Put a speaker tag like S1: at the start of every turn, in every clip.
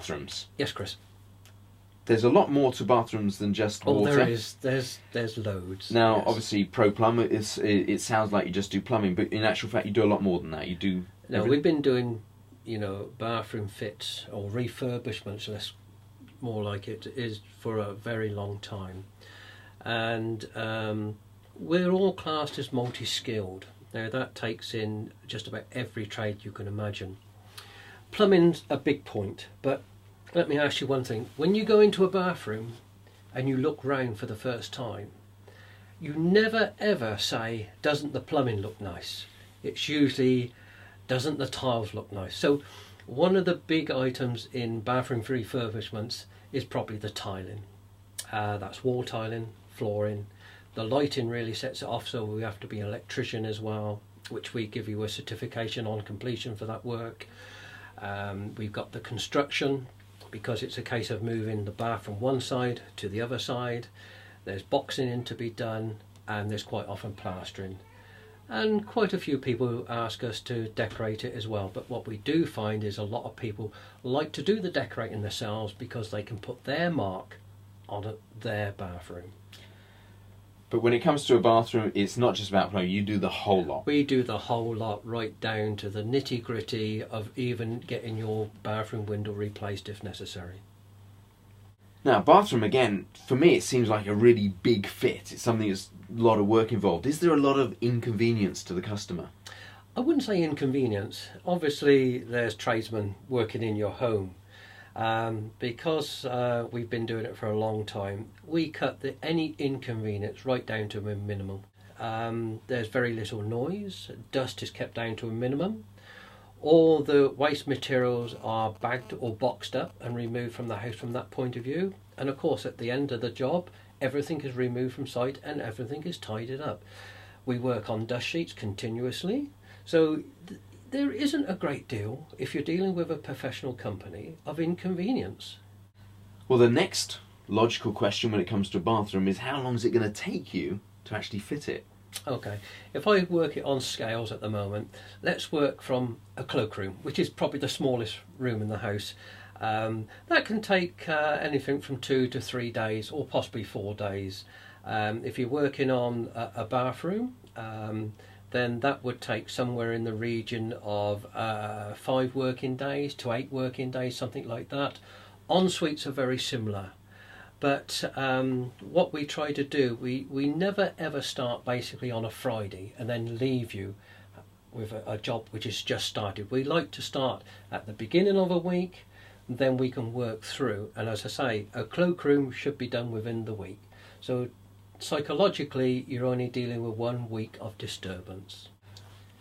S1: bathrooms.
S2: Yes, Chris.
S1: There's a lot more to bathrooms than just water.
S2: Oh, there is. There's loads.
S1: Now,
S2: yes.
S1: obviously, Pro Plumb, it sounds like you just do plumbing, but in actual fact, you do a lot more than that. You do.
S2: No,
S1: everything.
S2: we've been doing, bathroom fits or refurbishments, less more like it is, for a very long time, and we're all classed as multi-skilled. Now that takes in just about every trade you can imagine. Plumbing's a big point, but let me ask you one thing. When you go into a bathroom and you look round for the first time, you never ever say, doesn't the plumbing look nice? It's usually, doesn't the tiles look nice? So one of the big items in bathroom refurbishments is probably the tiling. That's wall tiling, flooring. The lighting really sets it off, so we have to be an electrician as well, which we give you a certification on completion for that work. We've got the construction, because it's a case of moving the bath from one side to the other side. There's boxing in to be done, and there's quite often plastering. And quite a few people ask us to decorate it as well, but what we do find is a lot of people like to do the decorating themselves because they can put their mark on their bathroom.
S1: But when it comes to a bathroom, it's not just about plumbing, you do the whole lot.
S2: We do the whole lot, right down to the nitty-gritty of even getting your bathroom window replaced if necessary.
S1: Now, bathroom, again, for me, it seems like a really big fit. It's something that's a lot of work involved. Is there a lot of inconvenience to the customer?
S2: I wouldn't say inconvenience. Obviously, there's tradesmen working in your home. Because we've been doing it for a long time, we cut any inconvenience right down to a minimum. There's very little noise, dust is kept down to a minimum. All the waste materials are bagged or boxed up and removed from the house from that point of view. And of course, at the end of the job, everything is removed from site and everything is tidied up. We work on dust sheets continuously, so there isn't a great deal, if you're dealing with a professional company, of inconvenience.
S1: Well, the next logical question when it comes to a bathroom is how long is it going to take you to actually fit it?
S2: Okay, if I work it on scales at the moment, let's work from a cloakroom, which is probably the smallest room in the house. That can take anything from 2 to 3 days, or possibly 4 days. If you're working on a bathroom, then that would take somewhere in the region of 5 working days to 8 working days, something like that. En-suites are very similar. But what we try to do, we never ever start basically on a Friday and then leave you with a job which is just started. We like to start at the beginning of a week, and then we can work through. And as I say, a cloakroom should be done within the week. So psychologically, you're only dealing with 1 week of disturbance.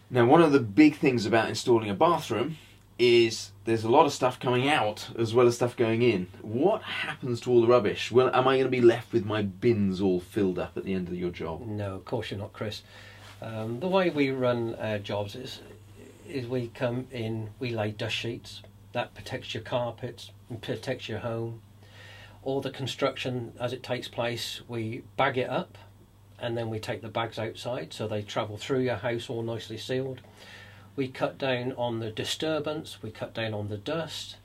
S1: Now, one of the big things about installing a bathroom is there's a lot of stuff coming out as well as stuff going in. What happens to all the rubbish? Well, am I going to be left with my bins all filled up at the end of your job?
S2: No, of course you're not, Chris. The way we run our jobs is we come in, we lay dust sheets. That protects your carpets and protects your home. All the construction as it takes place, we bag it up and then we take the bags outside so they travel through your house all nicely sealed. We cut down on the disturbance, we cut down on the dust,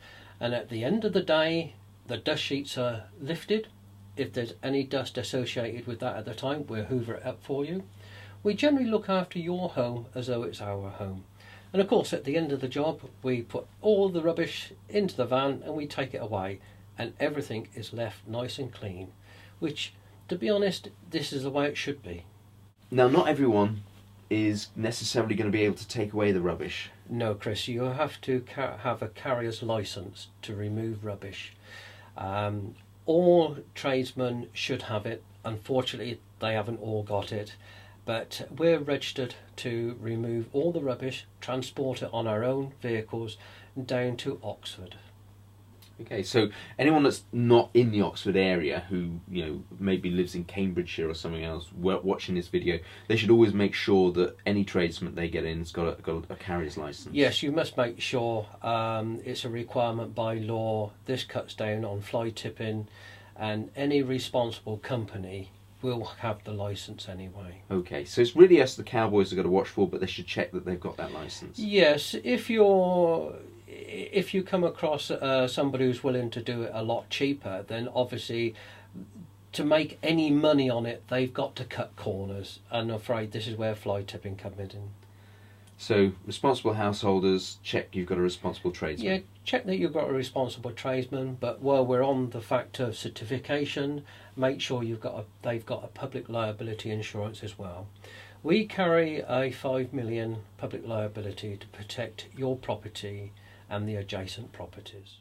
S2: and at the end of the day the dust sheets are lifted. If there's any dust associated with that at the time, we'll hoover it up for you. We generally look after your home as though it's our home. And of course at the end of the job we put all the rubbish into the van and we take it away, and everything is left nice and clean, which, to be honest, this is the way it should be.
S1: Now, not everyone is necessarily going to be able to take away the rubbish.
S2: No, Chris, you have to have a carrier's licence to remove rubbish. All tradesmen should have it. Unfortunately, they haven't all got it. But we're registered to remove all the rubbish, transport it on our own vehicles down to Oxford.
S1: Okay, so anyone that's not in the Oxford area who, maybe lives in Cambridgeshire or something else watching this video, they should always make sure that any tradesman they get in has got a carrier's licence.
S2: Yes, you must make sure. It's a requirement by law. This cuts down on fly tipping, and any responsible company will have the licence anyway.
S1: Okay, so it's really us, the cowboys, have got to watch for, but they should check that they've got that licence.
S2: Yes, if you're if you come across somebody who's willing to do it a lot cheaper, then obviously to make any money on it, they've got to cut corners. And I'm afraid this is where fly tipping comes in.
S1: So, responsible householders, check you've got a responsible tradesman.
S2: Yeah, check that you've got a responsible tradesman. But while we're on the fact of certification, make sure they've got a public liability insurance as well. We carry a 5 million public liability to protect your property and the adjacent properties.